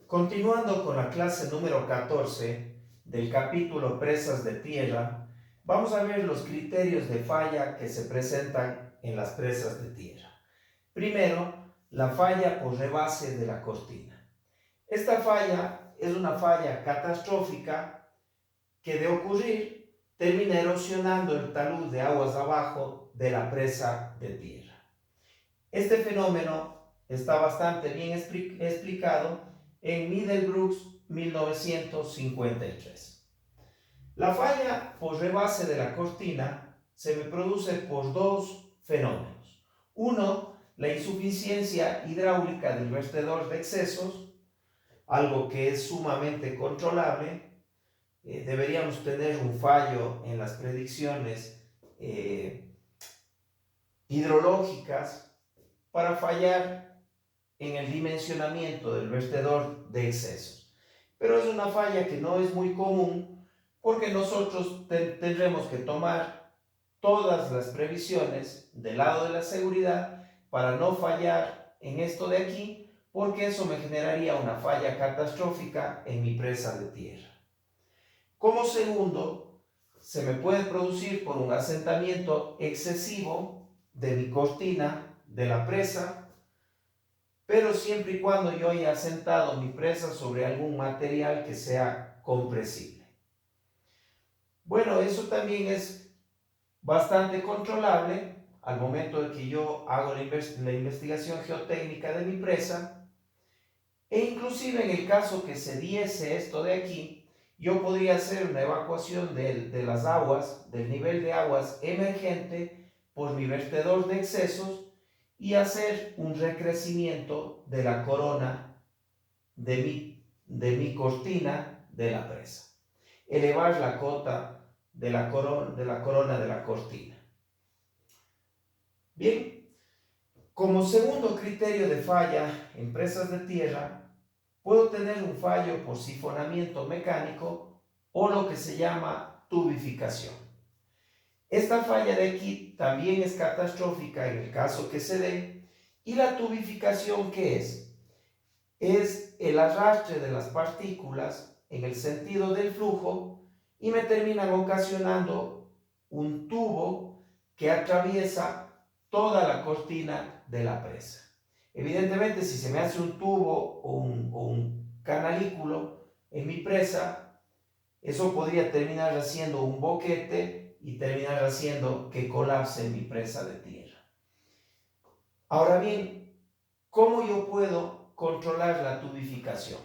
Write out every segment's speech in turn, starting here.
Continuando con la clase número 14 del capítulo Presas de tierra, vamos a ver los criterios de falla que se presentan en las presas de tierra. Primero, la falla por rebase de la cortina. Esta falla es una falla catastrófica que, de ocurrir, termina erosionando el talud de aguas abajo de la presa de tierra. Este fenómeno está bastante bien explicado en Middlebrooks 1953. La falla por rebase de la cortina se me produce por dos fenómenos. Uno, la insuficiencia hidráulica del vertedor de excesos, algo que es sumamente controlable. Deberíamos tener un fallo en las predicciones hidrológicas para fallar en el dimensionamiento del vertedor de excesos. Pero es una falla que no es muy común porque nosotros tendremos que tomar todas las previsiones del lado de la seguridad para no fallar en esto de aquí, porque eso me generaría una falla catastrófica en mi presa de tierra. Como segundo, se me puede producir por un asentamiento excesivo de mi cortina de la presa, pero siempre y cuando yo haya asentado mi presa sobre algún material que sea compresible. Bueno, eso también es bastante controlable al momento de que yo hago la investigación geotécnica de mi presa, e inclusive en el caso que se diese esto de aquí, yo podría hacer una evacuación de las aguas, del nivel de aguas emergente por mi vertedor de excesos y hacer un recrecimiento de la corona de mi cortina de la presa. Elevar la cota de la corona de la cortina. Bien, como segundo criterio de falla en presas de tierra, puedo tener un fallo por sifonamiento mecánico o lo que se llama tubificación. Esta falla de aquí también es catastrófica en el caso que se dé. ¿Y la tubificación qué es? Es el arrastre de las partículas en el sentido del flujo y me terminan ocasionando un tubo que atraviesa toda la cortina de la presa. Evidentemente, si se me hace un tubo o un canalículo en mi presa, eso podría terminar haciendo un boquete y terminar haciendo que colapse mi presa de tierra. Ahora bien, ¿cómo yo puedo controlar la tubificación?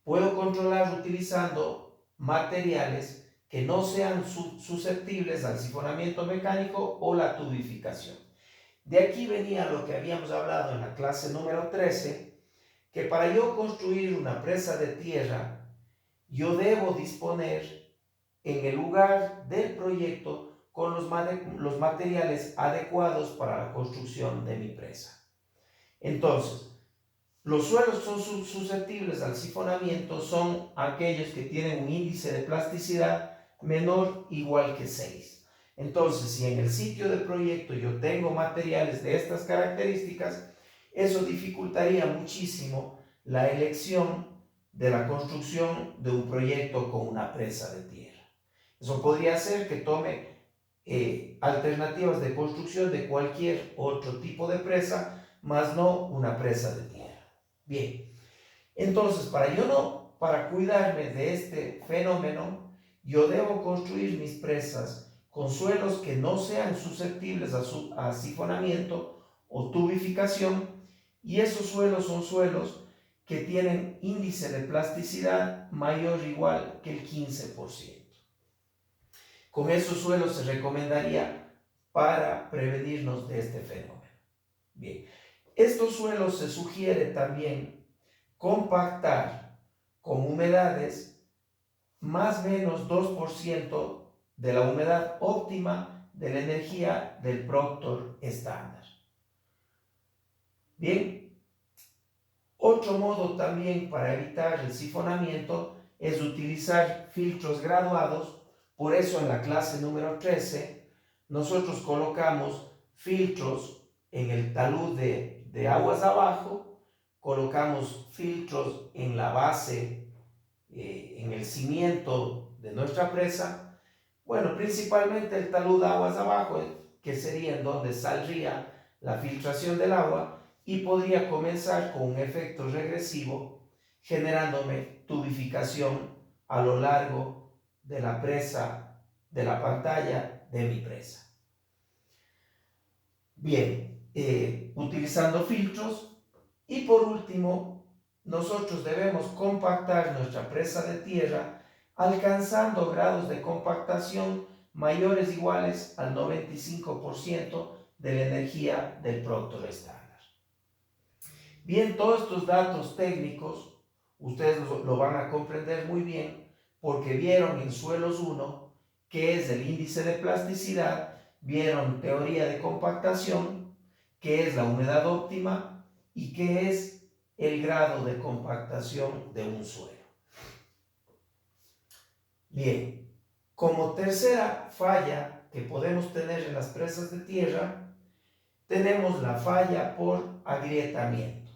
Puedo controlar utilizando materiales que no sean susceptibles al sifonamiento mecánico o la tubificación. De aquí venía lo que habíamos hablado en la clase número 13, que para yo construir una presa de tierra, yo debo disponer en el lugar del proyecto con los materiales adecuados para la construcción de mi presa. Entonces, los suelos que son susceptibles al sifonamiento son aquellos que tienen un índice de plasticidad menor o igual que 6. Entonces, si en el sitio del proyecto yo tengo materiales de estas características, eso dificultaría muchísimo la elección de la construcción de un proyecto con una presa de tierra. Eso podría hacer que tome alternativas de construcción de cualquier otro tipo de presa, más no una presa de tierra. Bien, entonces para cuidarme de este fenómeno, yo debo construir mis presas con suelos que no sean susceptibles a sifonamiento o tubificación, y esos suelos son suelos que tienen índice de plasticidad mayor o igual que el 15%. Con esos suelos se recomendaría para prevenirnos de este fenómeno. Bien, estos suelos se sugiere también compactar con humedades más o menos 2% de la humedad óptima de la energía del Proctor estándar. Bien, otro modo también para evitar el sifonamiento es utilizar filtros graduados. Por eso en la clase número 13 nosotros colocamos filtros en el talud de aguas abajo colocamos filtros en la base, en el cimiento de nuestra presa. Bueno, principalmente el talud de aguas abajo, que sería en donde saldría la filtración del agua, y podría comenzar con un efecto regresivo, generándome tubificación a lo largo de la presa, de la pantalla de mi presa. Bien, utilizando filtros. Y por último, nosotros debemos compactar nuestra presa de tierra alcanzando grados de compactación mayores o iguales al 95% de la energía del Proctor estándar. Bien, todos estos datos técnicos ustedes lo van a comprender muy bien porque vieron en Suelos 1 qué es el índice de plasticidad, vieron teoría de compactación, qué es la humedad óptima y qué es el grado de compactación de un suelo. Bien, como tercera falla que podemos tener en las presas de tierra, tenemos la falla por agrietamiento.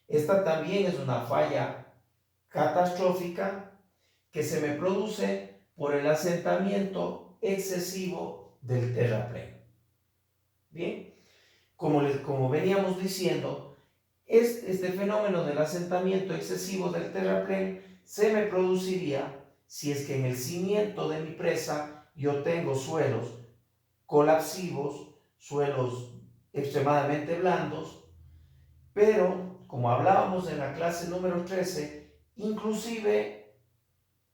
Esta también es una falla catastrófica que se me produce por el asentamiento excesivo del terraplén. Bien, como veníamos diciendo, este fenómeno del asentamiento excesivo del terraplén se me produciría si es que en el cimiento de mi presa yo tengo suelos colapsivos, suelos extremadamente blandos, pero como hablábamos en la clase número 13, inclusive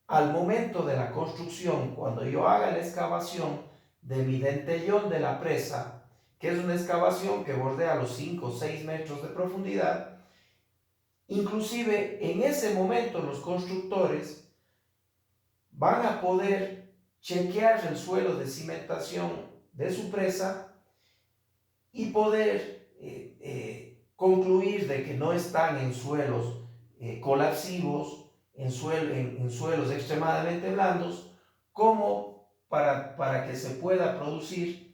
al momento de la construcción, cuando yo haga la excavación de mi dentellón de la presa, que es una excavación que bordea los 5 o 6 metros de profundidad, inclusive en ese momento los constructores van a poder chequear el suelo de cimentación de su presa y poder concluir de que no están en suelos colapsivos, en suelos extremadamente blandos, como para que se pueda producir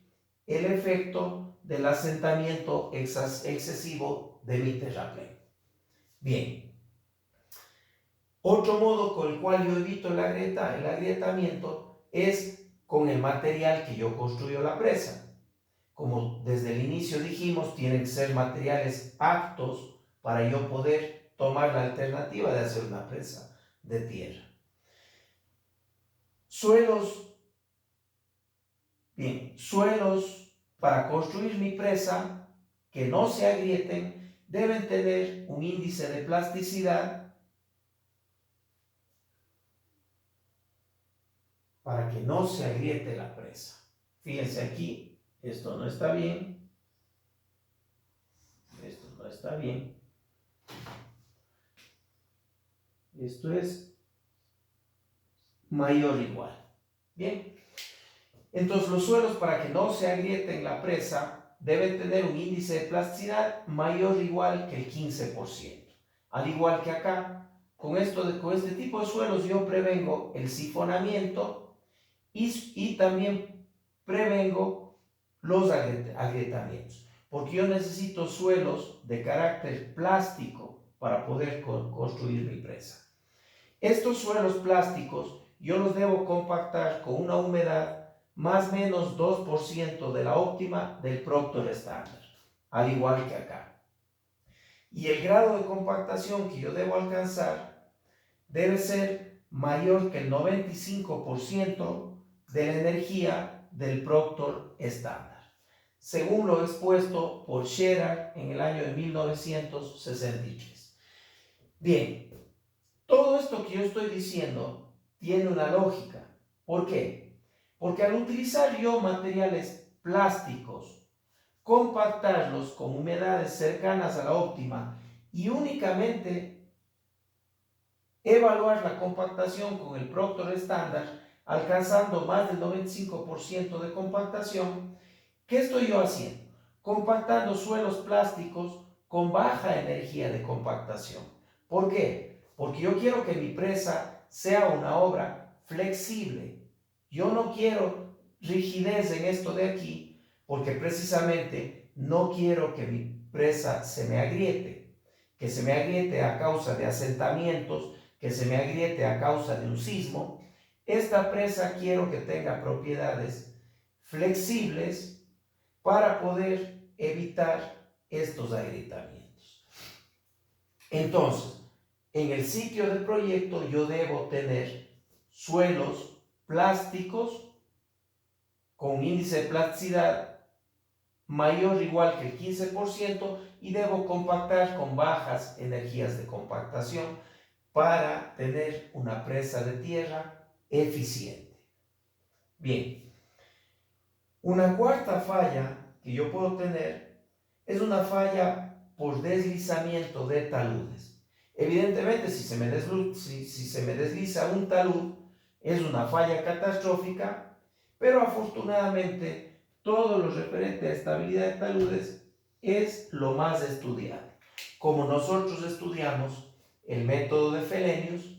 el efecto del asentamiento excesivo de mi terraplén. Bien, otro modo con el cual yo evito el agrietamiento es con el material que yo construyo la presa. Como desde el inicio dijimos, tienen que ser materiales aptos para yo poder tomar la alternativa de hacer una presa de tierra. Suelos para construir mi presa que no se agrieten deben tener un índice de plasticidad para que no se agriete la presa. Fíjense aquí, esto no está bien. Esto no está bien. Esto es mayor o igual. Bien. Entonces los suelos, para que no se agrieten la presa, deben tener un índice de plasticidad mayor o igual que el 15%. Al igual que acá, con este tipo de suelos yo prevengo el sifonamiento y también prevengo los agrietamientos. Porque yo necesito suelos de carácter plástico para poder construir mi presa. Estos suelos plásticos yo los debo compactar con una humedad más o menos 2% de la óptima del Proctor estándar, al igual que acá. Y el grado de compactación que yo debo alcanzar debe ser mayor que el 95% de la energía del Proctor estándar, según lo expuesto por Scherer en el año de 1963. Bien, todo esto que yo estoy diciendo tiene una lógica. ¿Por qué? Porque al utilizar yo materiales plásticos, compactarlos con humedades cercanas a la óptima y únicamente evaluar la compactación con el Proctor estándar, alcanzando más del 95% de compactación, ¿qué estoy yo haciendo? Compactando suelos plásticos con baja energía de compactación. ¿Por qué? Porque yo quiero que mi presa sea una obra flexible. Yo no quiero rigidez en esto de aquí, porque precisamente no quiero que mi presa se me agriete. que se me agriete a causa de asentamientos, que se me agriete a causa de un sismo, esta presa quiero que tenga propiedades flexibles para poder evitar estos agrietamientos. Entonces, en el sitio del proyecto yo debo tener suelos plásticos con índice de plasticidad mayor o igual que el 15% y debo compactar con bajas energías de compactación para tener una presa de tierra eficiente. Bien, una cuarta falla que yo puedo tener es una falla por deslizamiento de taludes. Evidentemente, si se me desliza un talud, es una falla catastrófica, pero afortunadamente todo lo referente a estabilidad de taludes es lo más estudiado. Como nosotros estudiamos el método de Fellenius,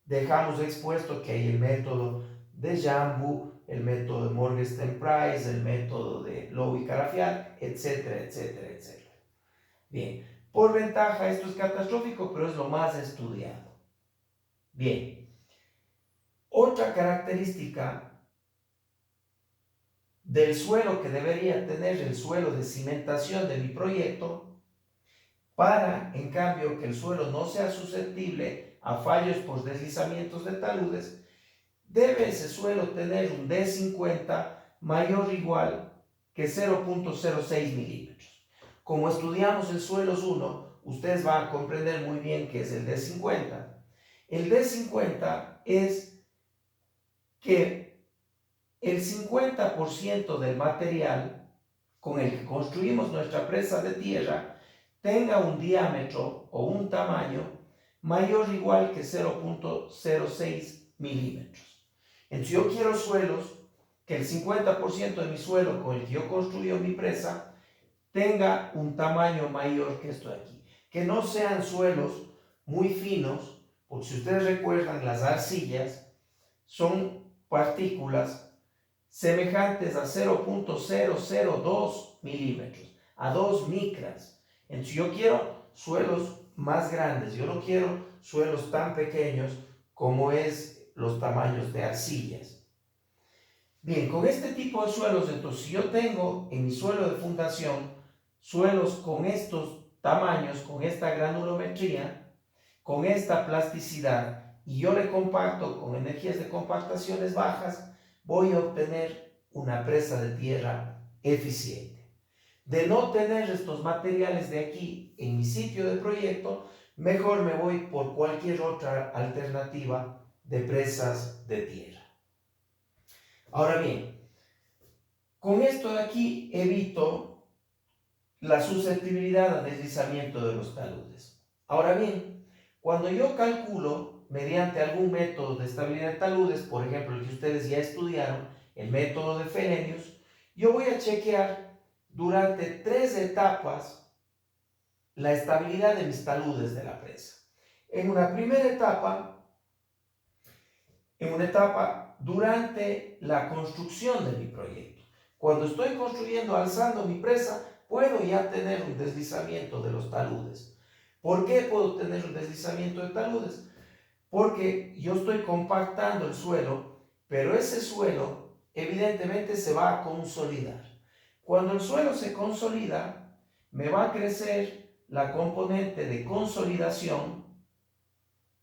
dejamos expuesto que hay el método de Jambu, el método de Morgenstern-Price, el método de Lowe y Carafial, etcétera, etcétera, etcétera. Bien, por ventaja esto es catastrófico, pero es lo más estudiado. Bien, otra característica del suelo que debería tener el suelo de cimentación de mi proyecto, para, en cambio, que el suelo no sea susceptible a fallos por deslizamientos de taludes, debe ese suelo tener un D50 mayor o igual que 0.06 milímetros. Como estudiamos en suelos 1, ustedes van a comprender muy bien qué es el D50. El D50 es que el 50% del material con el que construimos nuestra presa de tierra tenga un diámetro o un tamaño mayor o igual que 0.06 milímetros. Entonces yo quiero suelos que el 50% de mi suelo con el que yo construyo mi presa tenga un tamaño mayor que esto de aquí. Que no sean suelos muy finos, porque si ustedes recuerdan, las arcillas son partículas semejantes a 0.002 milímetros, a 2 micras. Entonces yo quiero suelos más grandes, yo no quiero suelos tan pequeños como es los tamaños de arcillas. Bien, con este tipo de suelos, entonces si yo tengo en mi suelo de fundación suelos con estos tamaños, con esta granulometría, con esta plasticidad, y yo le compacto con energías de compactaciones bajas, voy a obtener una presa de tierra eficiente. De no tener estos materiales de aquí en mi sitio de proyecto, mejor me voy por cualquier otra alternativa de presas de tierra. Ahora bien, con esto de aquí evito la susceptibilidad al deslizamiento de los taludes. Ahora bien, cuando yo calculo mediante algún método de estabilidad de taludes, por ejemplo el que ustedes ya estudiaron, el método de Fellenius, yo voy a chequear durante 3 etapas la estabilidad de mis taludes de la presa. En una primera etapa, durante la construcción de mi proyecto. Cuando estoy construyendo, alzando mi presa, puedo ya tener un deslizamiento de los taludes. ¿Por qué puedo tener un deslizamiento de taludes? Porque yo estoy compactando el suelo, pero ese suelo evidentemente se va a consolidar. Cuando el suelo se consolida, me va a crecer la componente de consolidación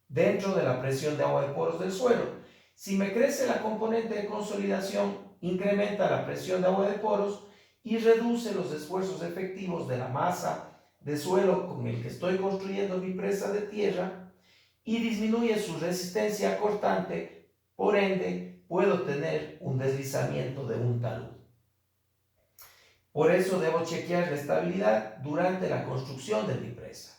dentro de la presión de agua de poros del suelo. Si me crece la componente de consolidación, incrementa la presión de agua de poros y reduce los esfuerzos efectivos de la masa de suelo con el que estoy construyendo mi presa de tierra y disminuye su resistencia cortante, por ende puedo tener un deslizamiento de un talud. Por eso debo chequear la estabilidad durante la construcción de mi presa.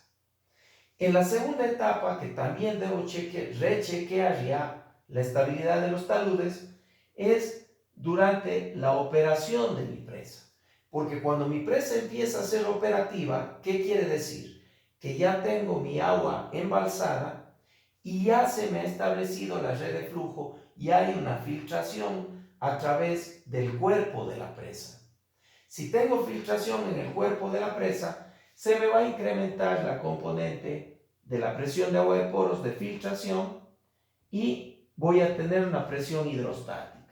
En la segunda etapa, que también debo rechequear ya la estabilidad de los taludes, es durante la operación de mi presa. Porque cuando mi presa empieza a ser operativa, ¿qué quiere decir? Que ya tengo mi agua embalsada y ya se me ha establecido la red de flujo y hay una filtración a través del cuerpo de la presa. Si tengo filtración en el cuerpo de la presa, se me va a incrementar la componente de la presión de agua de poros de filtración y voy a tener una presión hidrostática,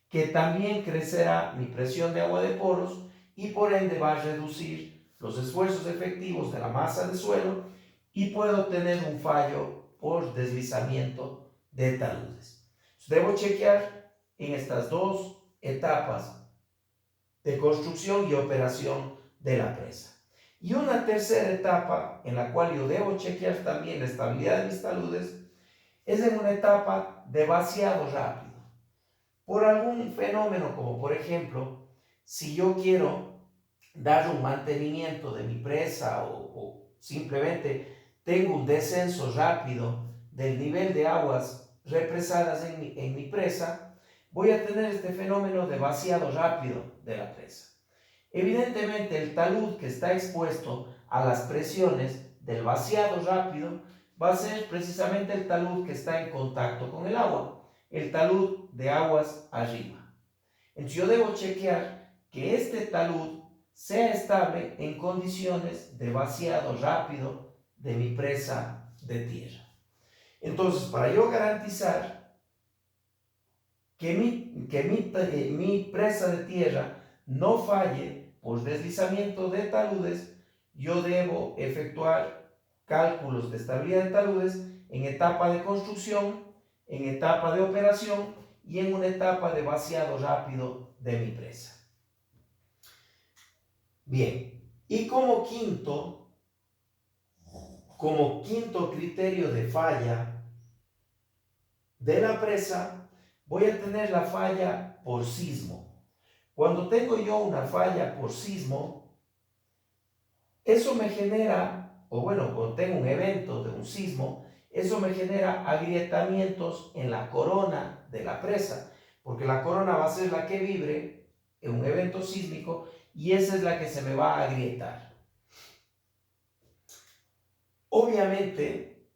que también crecerá mi presión de agua de poros y por ende va a reducir los esfuerzos efectivos de la masa de suelo y puedo tener un fallo por deslizamiento de taludes. Debo chequear en estas dos etapas de construcción y operación de la presa. Y una tercera etapa en la cual yo debo chequear también la estabilidad de mis taludes es en una etapa de vaciado rápido. Por algún fenómeno como por ejemplo, si yo quiero dar un mantenimiento de mi presa o simplemente tengo un descenso rápido del nivel de aguas represadas en mi presa, voy a tener este fenómeno de vaciado rápido de la presa. Evidentemente, el talud que está expuesto a las presiones del vaciado rápido va a ser precisamente el talud que está en contacto con el agua, el talud de aguas arriba. Entonces yo debo chequear que este talud sea estable en condiciones de vaciado rápido de mi presa de tierra. Entonces, para yo garantizar que mi presa de tierra no falle por deslizamiento de taludes, yo debo efectuar cálculos de estabilidad de taludes en etapa de construcción, en etapa de operación y en una etapa de vaciado rápido de mi presa. Bien, y como quinto criterio de falla de la presa, voy a tener la falla por sismo. Cuando tengo yo una falla por sismo, eso me genera, o bueno, cuando tengo un evento de un sismo, eso me genera agrietamientos en la corona de la presa, porque la corona va a ser la que vibre en un evento sísmico y esa es la que se me va a agrietar. Obviamente,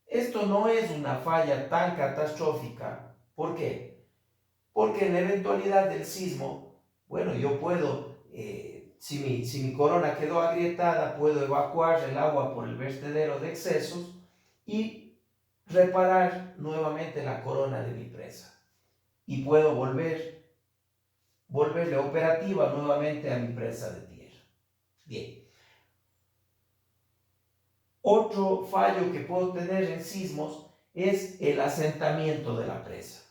esto no es una falla tan catastrófica. ¿Por qué? Porque en la eventualidad del sismo, bueno, yo puedo, si mi corona quedó agrietada, puedo evacuar el agua por el vertedero de excesos y reparar nuevamente la corona de mi presa. Y puedo volverle operativa nuevamente a mi presa de tierra. Bien. Otro fallo que puedo tener en sismos es el asentamiento de la presa.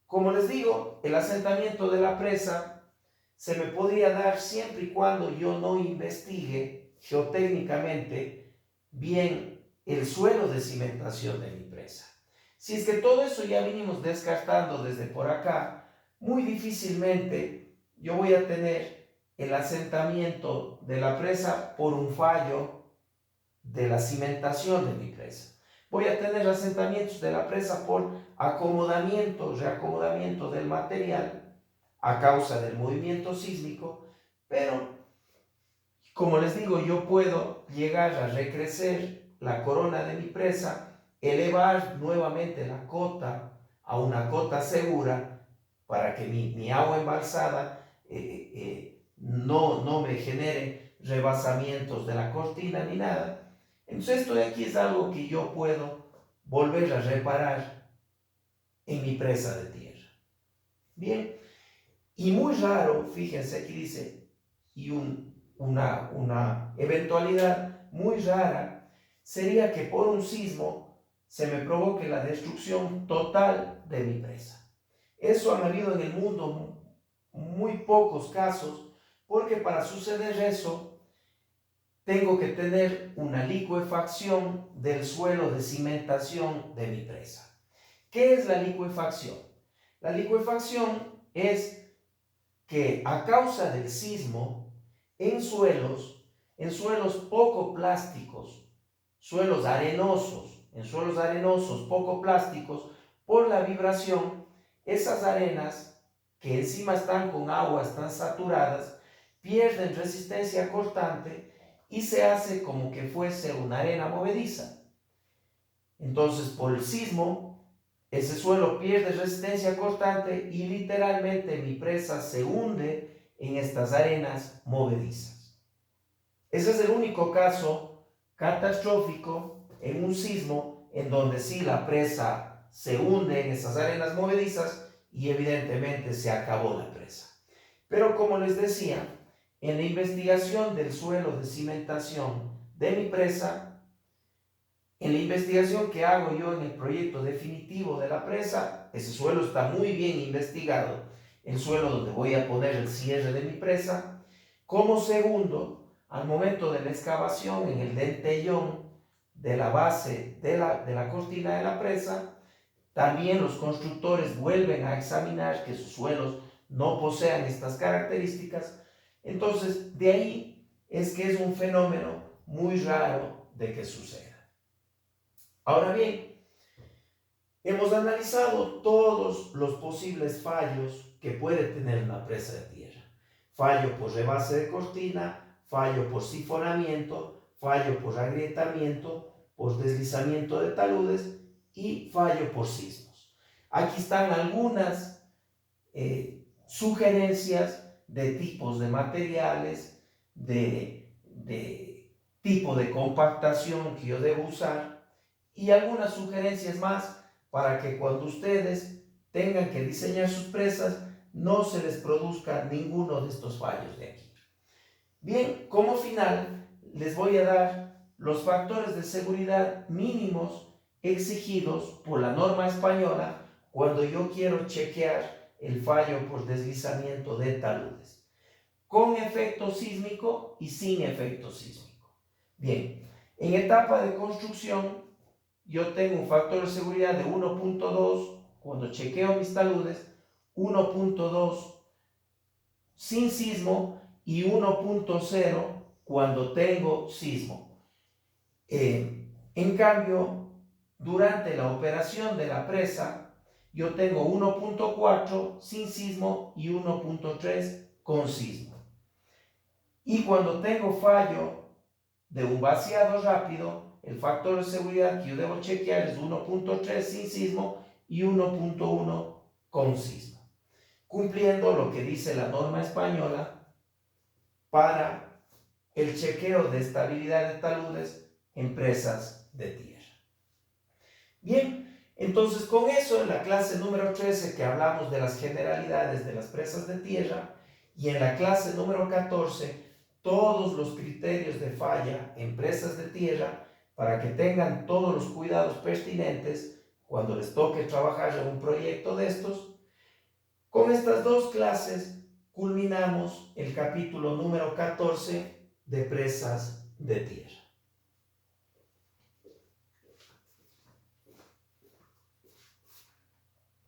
Como les digo, el asentamiento de la presa se me podría dar siempre y cuando yo no investigue geotécnicamente bien el suelo de cimentación de mi presa. Si es que todo eso ya vinimos descartando desde por acá, muy difícilmente yo voy a tener el asentamiento de la presa por un fallo de la cimentación de mi presa. Voy a tener asentamientos de la presa por acomodamiento, reacomodamiento del material a causa del movimiento sísmico, pero como les digo, yo puedo llegar a recrecer la corona de mi presa, elevar nuevamente la cota a una cota segura para que mi agua embalsada no me genere rebasamientos de la cortina ni nada. Entonces esto de aquí es algo que yo puedo volver a reparar en mi presa de tierra. Bien, y muy raro, fíjense aquí dice, y una eventualidad muy rara sería que por un sismo se me provoque la destrucción total de mi presa. Eso ha habido en el mundo muy pocos casos, porque para suceder eso tengo que tener una licuefacción del suelo de cimentación de mi presa. ¿Qué es la licuefacción? La licuefacción es que a causa del sismo, en suelos poco plásticos, en suelos arenosos poco plásticos, por la vibración, esas arenas que encima están con aguas tan saturadas, pierden resistencia cortante y se hace como que fuese una arena movediza. Entonces, por el sismo, ese suelo pierde resistencia cortante y literalmente mi presa se hunde en estas arenas movedizas. Ese es el único caso catastrófico en un sismo en donde sí la presa se hunde en esas arenas movedizas y evidentemente se acabó la presa. Pero como les decía, en la investigación del suelo de cimentación de mi presa, en la investigación que hago yo en el proyecto definitivo de la presa, ese suelo está muy bien investigado, el suelo donde voy a poner el cierre de mi presa. Como segundo, al momento de la excavación en el dentellón de la base de la cortina de la presa, también los constructores vuelven a examinar que sus suelos no posean estas características. Entonces, de ahí es que es un fenómeno muy raro de que suceda. Ahora bien, hemos analizado todos los posibles fallos que puede tener una presa de tierra. Fallo por rebase de cortina, fallo por sifonamiento, fallo por agrietamiento, por deslizamiento de taludes y fallo por sismos. Aquí están algunas sugerencias de tipos de materiales, de tipo de compactación que yo debo usar y algunas sugerencias más para que cuando ustedes tengan que diseñar sus presas no se les produzca ninguno de estos fallos de aquí. Bien, como final les voy a dar los factores de seguridad mínimos exigidos por la norma española cuando yo quiero chequear el fallo por deslizamiento de taludes, con efecto sísmico y sin efecto sísmico. Bien, en etapa de construcción yo tengo un factor de seguridad de 1.2 cuando chequeo mis taludes, 1.2 sin sismo y 1.0 cuando tengo sismo. En cambio, durante la operación de la presa, yo tengo 1.4 sin sismo y 1.3 con sismo. Y cuando tengo fallo de un vaciado rápido, el factor de seguridad que yo debo chequear es 1.3 sin sismo y 1.1 con sismo, cumpliendo lo que dice la norma española para el chequeo de estabilidad de taludes en presas de tierra. Bien, entonces con eso en la clase número 13 que hablamos de las generalidades de las presas de tierra y en la clase número 14 todos los criterios de falla en presas de tierra para que tengan todos los cuidados pertinentes cuando les toque trabajar en un proyecto de estos. Con estas dos clases culminamos el capítulo número 14 de presas de tierra.